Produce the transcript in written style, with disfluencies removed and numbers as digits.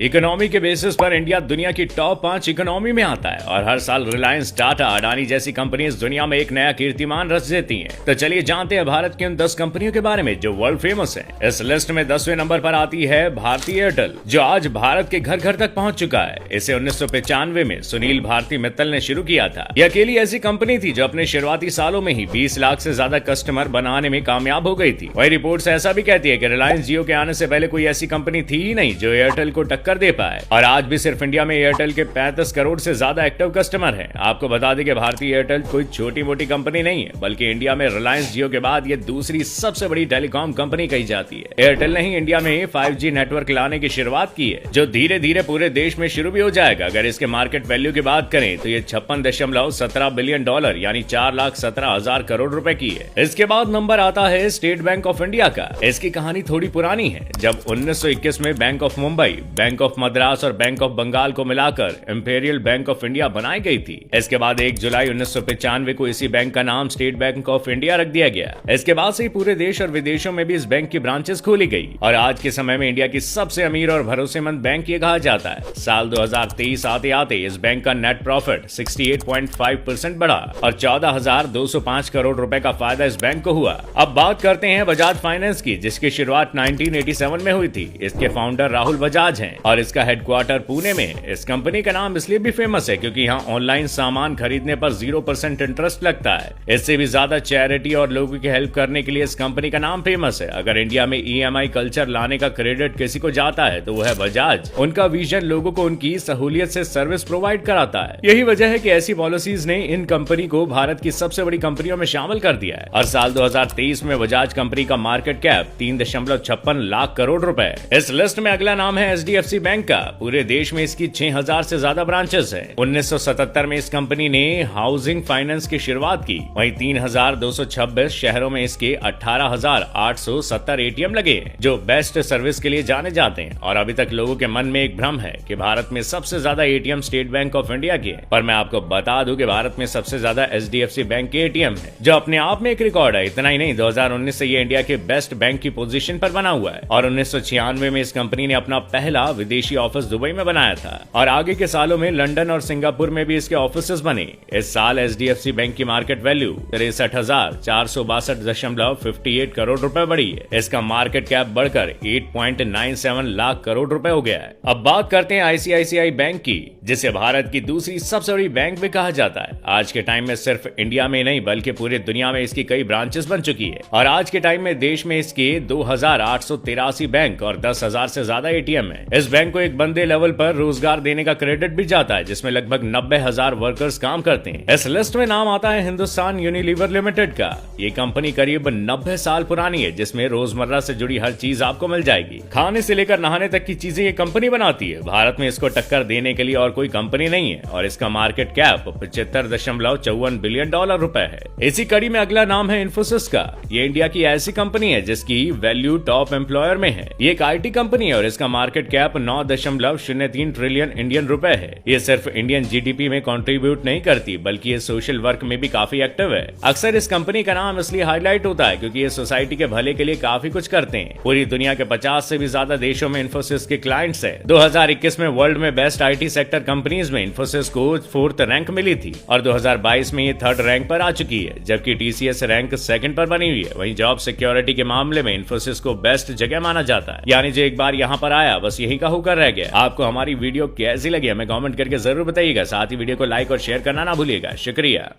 Economy के basis पर India दुनिया की टॉप 5 इकोनॉमी में आता है और हर साल रिलायंस, टाटा, अडानी जैसी कंपनीज दुनिया में एक नया कीर्तिमान रच देती हैं। तो चलिए जानते हैं भारत की उन 10 कंपनियों के बारे में जो वर्ल्ड फेमस हैं। इस लिस्ट में 10वें नंबर पर आती है भारती एयरटेल, जो आज भारत के घर घर तक पहुंच चुका है। इसे 1995 में सुनील भारती मित्तल ने शुरू किया था। यह अकेली ऐसी कंपनी थी जो अपने शुरुआती सालों में ही 20 लाख से ज्यादा कस्टमर बनाने में कामयाब हो गई थी। वही रिपोर्ट्स ऐसा भी कहती है कि रिलायंस जियो के आने से पहले कोई ऐसी कंपनी थी ही नहीं जो एयरटेल को टक्कर दे पाए। और आज भी सिर्फ इंडिया में एयरटेल के 35 करोड़ से ज्यादा एक्टिव कस्टमर हैं। आपको बता दें कि भारतीय एयरटेल कोई छोटी मोटी कंपनी नहीं है, बल्कि इंडिया में रिलायंस जियो के बाद ये दूसरी सबसे बड़ी टेलीकॉम कंपनी कही जाती है। एयरटेल ने ही इंडिया में 5G नेटवर्क लाने की शुरुआत की है, जो धीरे धीरे पूरे देश में शुरू भी हो जाएगा। अगर इसके मार्केट वैल्यू की बात करें तो ये $56.17 बिलियन यानी 4,17,000 करोड़ रुपए की है। इसके बाद नंबर आता है स्टेट बैंक ऑफ इंडिया का। इसकी कहानी थोड़ी पुरानी है, जब 1921 में bank of Mumbai, bank of Madras और बैंक ऑफ बंगाल को मिलाकर इंपीरियल बैंक ऑफ इंडिया बनाई गई थी। इसके बाद 1 जुलाई 1995 को इसी बैंक का नाम स्टेट बैंक ऑफ इंडिया रख दिया गया। इसके बाद से पूरे देश और विदेशों में भी इस बैंक की ब्रांचेस खोली गई और आज के समय में इंडिया की सबसे अमीर और भरोसेमंद बैंक ये कहा जाता है। साल 2023 आते आते इस बैंक का नेट प्रॉफिट 68.5% बढ़ा और 14,205 करोड़ रुपए का फायदा इस बैंक को हुआ। अब बात करते हैं बजाज फाइनेंस की, जिसकी शुरुआत 1987 में हुई थी। इसके फाउंडर राहुल बजाज हैं और इसका हेडक्वार्टर पुणे में। इस कंपनी का नाम इसलिए भी फेमस है क्योंकि यहाँ ऑनलाइन सामान खरीदने पर 0% इंटरेस्ट लगता है। इससे भी ज्यादा चैरिटी और लोगों की हेल्प करने के लिए इस कंपनी का नाम फेमस है। अगर इंडिया में EMI कल्चर लाने का क्रेडिट किसी को जाता है तो वो है बजाज। उनका विजन लोगों को उनकी सहूलियत से सर्विस प्रोवाइड कराता है। यही वजह है कि ऐसी पॉलिसीज ने इन कंपनी को भारत की सबसे बड़ी कंपनियों में शामिल कर दिया है। और साल 2023 में बजाज कंपनी का मार्केट कैप 3.56 लाख करोड़ रुपए। इस लिस्ट में अगला नाम है HDFC बैंक का। पूरे देश में इसकी 6000 से ज्यादा ब्रांचेस हैं। 1977 में इस कंपनी ने हाउसिंग फाइनेंस की शुरुआत की। वहीं 3,226 शहरों में इसके 18,870 ATM लगे हैं, जो बेस्ट सर्विस के लिए जाने जाते हैं। और अभी तक लोगों के मन में एक भ्रम है कि भारत में सबसे ज्यादा ATM state bank of India के हैं, पर मैं आपको बता दूं कि भारत में सबसे ज्यादा HDFC बैंक के ATM है, जो अपने आप में एक रिकॉर्ड है। इतना ही नहीं, 2019 से ये इंडिया के बेस्ट बैंक की पोजीशन पर बना हुआ है और 1996 में इस कंपनी ने अपना पहला विदेशी ऑफिस दुबई में बनाया था और आगे के सालों में लंदन और सिंगापुर में भी इसके ऑफिसेस बने। इस साल HDFC बैंक की मार्केट वैल्यू 63,462.58 करोड़ रुपए बढ़ी है। इसका मार्केट कैप बढ़कर 8.97 लाख करोड़ रुपए हो गया है। अब बात करते हैं ICICI बैंक की, जिसे भारत की दूसरी सबसे बड़ी बैंक भी कहा जाता है। आज के टाइम में सिर्फ इंडिया में नहीं बल्कि पूरी दुनिया में इसकी कई ब्रांचेस बन चुकी है और आज के टाइम में देश में इसके 2,883 बैंक और 10,000 से ज्यादा ATM है। इस बैंक को एक बंदे लेवल पर रोजगार देने का क्रेडिट भी जाता है, जिसमें लगभग 90,000 वर्कर्स काम करते हैं। इस लिस्ट में नाम आता है हिंदुस्तान यूनिलीवर लिमिटेड का। ये कंपनी करीब 90 साल पुरानी है, जिसमें रोजमर्रा से जुड़ी हर चीज आपको मिल जाएगी। खाने से लेकर नहाने तक की चीजें ये कंपनी बनाती है। भारत में इसको टक्कर देने के लिए और कोई कंपनी नहीं है और इसका मार्केट कैप $75.54 बिलियन रुपए है। इसी कड़ी में अगला नाम है इन्फोसिस का। ये इंडिया की ऐसी कंपनी है जिसकी वैल्यू टॉप एम्प्लॉयर में है। ये एक IT कंपनी है और इसका मार्केट कैप 9.03 ट्रिलियन इंडियन रुपए है। ये सिर्फ इंडियन GDP में कंट्रीब्यूट नहीं करती, बल्कि ये सोशल वर्क में भी काफी एक्टिव है। अक्सर इस कंपनी का नाम इसलिए हाईलाइट होता है क्योंकि ये सोसाइटी के भले के लिए काफी कुछ करते हैं। पूरी दुनिया के 50 से भी ज्यादा देशों में इन्फोसिस के क्लाइंट्स हैं। 2021 में वर्ल्ड में बेस्ट IT सेक्टर कंपनीज में इन्फोसिस को 4th रैंक मिली थी और 2022 में ये 3rd रैंक पर आ चुकी है, जबकि TCS रैंक 2nd पर बनी हुई है। वहीं जॉब सिक्योरिटी के मामले में इन्फोसिस को बेस्ट जगह माना जाता है। यानी जो एक बार यहाँ पर आया बस यही का होकर रह गया। आपको हमारी वीडियो कैसी लगी हमें कमेंट करके जरूर बताइएगा। साथ ही वीडियो को लाइक और शेयर करना ना भूलिएगा। शुक्रिया।